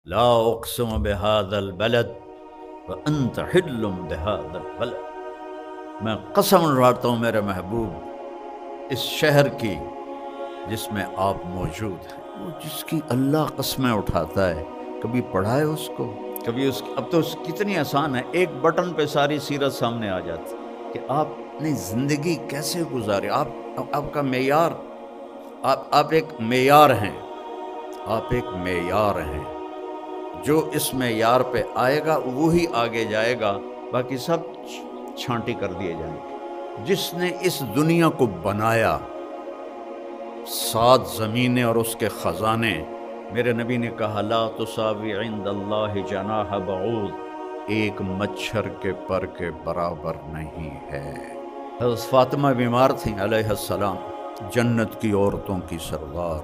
لا اقسم بهذا البلد وانت حل بهذا البلد، میں قسم اٹھاتا ہوں میرے محبوب اس شہر کی جس میں آپ موجود ہیں۔ وہ جس کی اللہ قسمیں اٹھاتا ہے، کبھی پڑھا ہے اس کو؟ کبھی اس کی اب تو کتنی آسان ہے، ایک بٹن پہ ساری سیرت سامنے آ جاتی کہ آپ نے زندگی کیسے گزاری۔ آپ کا معیار، آپ ایک معیار ہیں، آپ ایک معیار ہیں۔ جو اس معیار پہ آئے گا وہی آگے جائے گا، باقی سب چھانٹی کر دیے جائیں گے۔ جس نے اس دنیا کو بنایا، 7 زمینیں اور اس کے خزانے، میرے نبی نے کہا لا تساوی عند اللہ جناح بعوض، ایک مچھر کے پر کے برابر نہیں ہے۔ حضرت فاطمہ بیمار تھیں علیہ السلام، جنت کی عورتوں کی سردار،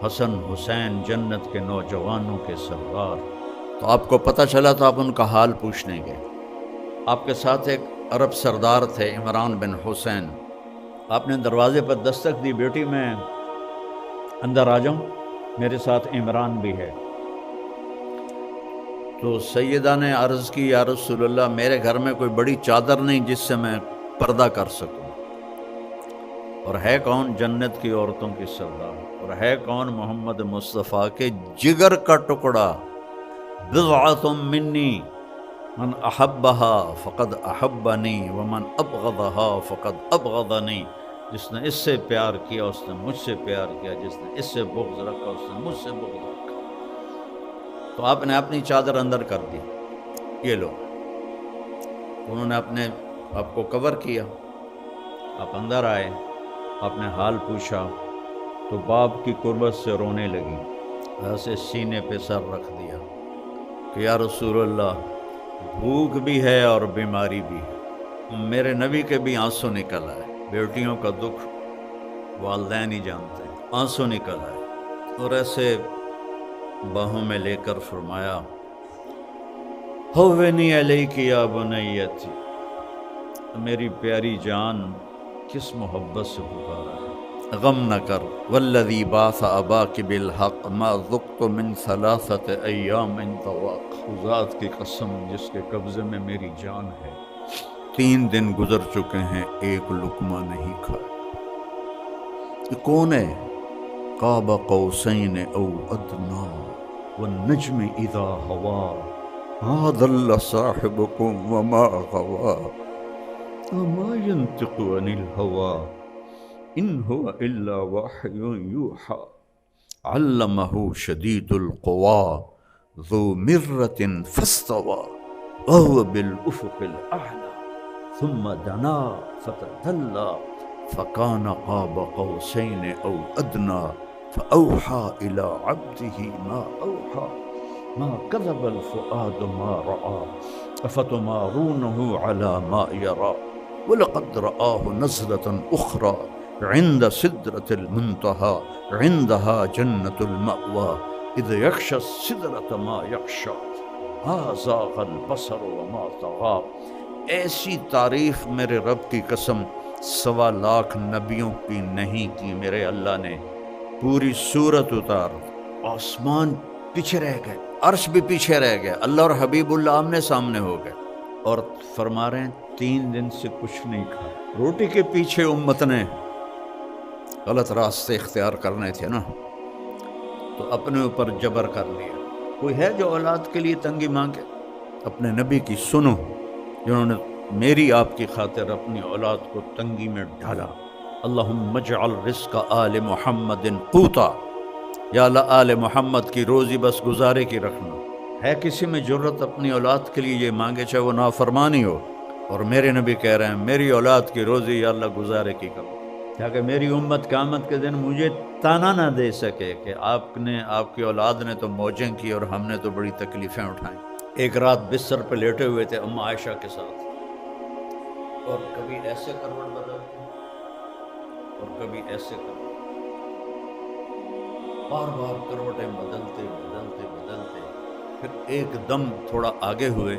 حسن حسین جنت کے نوجوانوں کے سردار۔ تو آپ کو پتہ چلا تو آپ ان کا حال پوچھنے گئے۔ آپ کے ساتھ ایک عرب سردار تھے عمران بن حسین، آپ نے دروازے پر دستک دی، بیٹی میں اندر آ جاؤں، میرے ساتھ عمران بھی ہے۔ تو سیدہ نے عرض کی یا رسول اللہ، میرے گھر میں کوئی بڑی چادر نہیں جس سے میں پردہ کر سکوں، اور ہے کون؟ جنت کی عورتوں کی سردار، اور ہے کون؟ محمد مصطفیٰ کے جگر کا ٹکڑا، بضعۃ منی من احبها فقد احبنی ومن ابغضها فقد ابغضنی، جس نے اس سے پیار کیا اس نے مجھ سے پیار کیا، جس نے اس سے بغض رکھا اس نے مجھ سے بغض رکھا۔ تو آپ نے اپنی چادر اندر کر دی، یہ لو۔ انہوں نے آپ کو کور کیا، آپ اندر آئے، آپ نے حال پوچھا تو باپ کی قربت سے رونے لگی، ایسے سینے پہ سر رکھ دیا کہ یا رسول اللہ، بھوک بھی ہے اور بیماری بھی ہے۔ میرے نبی کے بھی آنسو نکل آئے، بیٹیوں کا دکھ والدین ہی جانتے ہیں، آنسو نکل آئے، اور ایسے باہوں میں لے کر فرمایا ہوّنی علیک یا بنیتی، میری پیاری جان کس محبت سے پکارا ہے، غم نہ کر، والذی بعث اباک بالحق ما ذقت من 3 ایام طواق، ذات کی قسم جس کے قبضے میں میری جان ہے، 3 دن گزر چکے ہیں ایک لقمہ نہیں کھایا۔ یہ کون ہے؟ قاب قوسین او ادنا والنجم اذا ہوا ما ضل صاحبکم وما غوا وما ينطق عن الهوى ان هو الا وحی یوحى علمہ شدید القوى ذو مرۃ فاستوى وهو بالافق الاعلی ثم دنا فتدلى فكان قاب قوسين او ادنى فاوحى الى عبده ما اوحى ما كذب الفؤاد ما راى افتمارونه على ما يرى ولقد رآه نزلة اخرى عند سدرة المنتهى عندها جنة المأوى اذ يغشى السدرة ما يغشى ما زاغ البصر وما طغى۔ ایسی تعریف میرے رب کی قسم 1.25 لاکھ نبیوں کی نہیں کی میرے اللہ نے۔ پوری سورت اتار، آسمان پیچھے رہ گئے، عرش بھی پیچھے رہ گئے، اللہ اور حبیب اللہ آمنے سامنے ہو گئے، اور فرما رہے ہیں 3 دن سے کچھ نہیں کھا۔ روٹی کے پیچھے امت نے غلط راستے اختیار کرنے تھے نا، تو اپنے اوپر جبر کر لیا۔ کوئی ہے جو اولاد کے لیے تنگی مانگے؟ اپنے نبی کی سنو، جنہوں نے میری آپ کی خاطر اپنی اولاد کو تنگی میں ڈالا۔ اللہم اجعل رزق آل محمد قوتا، یا اللہ آل محمد کی روزی بس گزارے کی رکھنا۔ ہے کسی میں جرت اپنی اولاد کے لیے یہ مانگے چاہے وہ نافرمانی ہو؟ اور میرے نبی کہہ رہے ہیں میری اولاد کی روزی یا اللہ گزارے کی کرو، تاکہ میری امت قیامت کے دن مجھے تانا نہ دے سکے کہ آپ کی اولاد نے تو موجیں کی اور ہم نے تو بڑی تکلیفیں اٹھائیں۔ ایک رات بستر پہ لیٹے ہوئے تھے اما عائشہ کے ساتھ، اور کبھی ایسے کروٹ بدلتے اور کبھی ایسے کروٹ، بار بار کروٹیں بدلتے بدلتے بدلتے، پھر ایک دم تھوڑا آگے ہوئے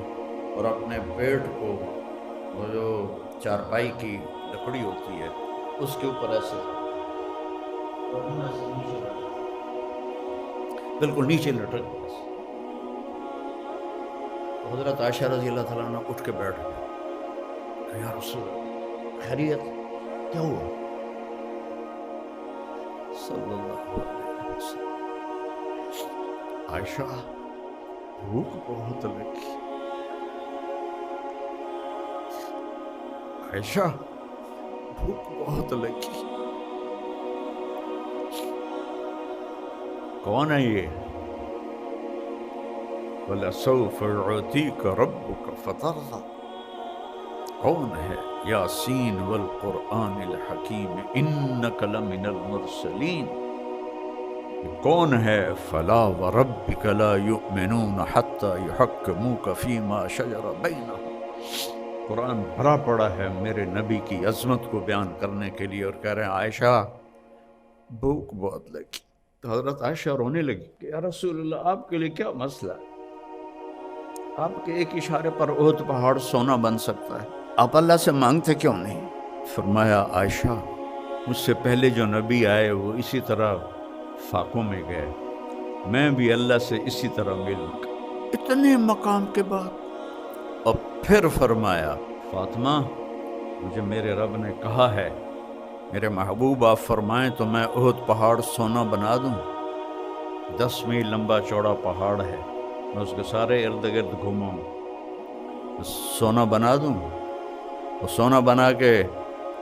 اور اپنے پیٹ کو، وہ جو چارپائی کی لکڑی ہوتی ہے اس کے اوپر ایسے بالکل نیچے لٹک، تو حضرت عائشہ رضی اللہ تعالیٰ عنہ اٹھ کے بیٹھ گئے کہ یا رسول اللہ خیریت کیا ہوا؟ صلی اللہ علیہ وسلم عائشہ بھوک بہت لگی، عائشہ بھوک بہت لگی۔ کون ہے یہ؟ وَلَسَوْفَ يُعْطِيكَ رَبُّكَ فَتَرْضَىٰ، کون ہے؟ یاسین والقرآن الحکیم انک لمن المرسلین، کون ہے؟ فلا وربک لا یؤمنون حتی یحکموک فیما شجر بینہم۔ قرآن بھرا پڑا ہے میرے نبی کی عظمت کو بیان کرنے کے لیے، اور کہہ رہے ہیں عائشہ بھوک بہت لگی۔ تو حضرت عائشہ رونے لگی کہ یا رسول اللہ آپ کے لیے کیا مسئلہ ہے؟ آپ کے ایک اشارے پر احد پہاڑ سونا بن سکتا ہے، آپ اللہ سے مانگتے کیوں نہیں؟ فرمایا عائشہ مجھ سے پہلے جو نبی آئے وہ اسی طرح فاقوں میں گئے، میں بھی اللہ سے اسی طرح ملوں گا۔ اتنے مقام کے بعد اور پھر فرمایا فاطمہ مجھے میرے رب نے کہا ہے میرے محبوب آپ فرمائیں تو میں احد پہاڑ سونا بنا دوں؟ 10 میل لمبا چوڑا پہاڑ ہے، میں اس کے سارے ارد گرد گھوموں، سونا بنا دوں؟ اور سونا بنا کے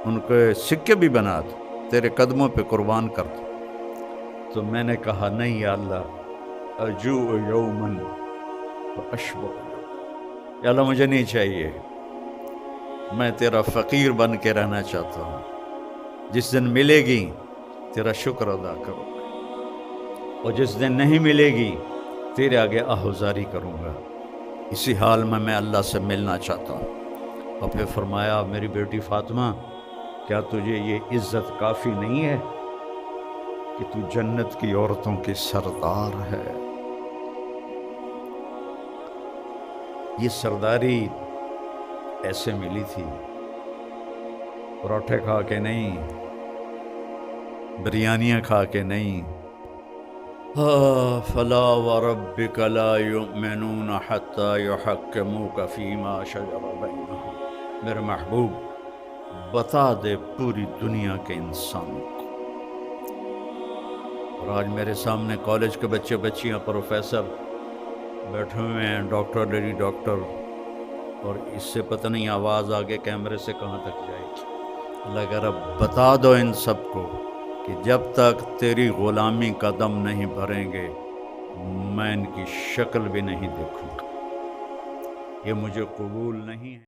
ان کے سکے بھی بنا دوں، تیرے قدموں پہ قربان کر دوں؟ تو میں نے کہا نہیں یا اللہ، ارجو یومن واشبع یوم، یا اللہ مجھے نہیں چاہیے، میں تیرا فقیر بن کے رہنا چاہتا ہوں، جس دن ملے گی تیرا شکر ادا کروں گا، اور جس دن نہیں ملے گی تیرے آگے آہوزاری کروں گا، اسی حال میں اللہ سے ملنا چاہتا ہوں۔ اور پھر فرمایا میری بیٹی فاطمہ کیا تجھے یہ عزت کافی نہیں ہے کہ تو جنت کی عورتوں کی سردار ہے؟ یہ سرداری ایسے ملی تھی، پراٹھے کھا کے نہیں، بریانیاں کھا کے نہیں۔ فلا وربک لا یؤمنون حتی یحکموک فیما شجر بینہم، میرے محبوب بتا دے پوری دنیا کے انسانوں کو۔ اور آج میرے سامنے کالج کے بچے بچیاں پروفیسر بیٹھے ہوئے ہیں، ڈاکٹر لیڈی ڈاکٹر، اور اس سے پتہ نہیں آواز آگے کیمرے سے کہاں تک جائے گی۔ اللہ کہہ رہا بتا دو ان سب کو کہ جب تک تیری غلامی کا دم نہیں بھریں گے میں ان کی شکل بھی نہیں دیکھوں گا، یہ مجھے قبول نہیں ہے۔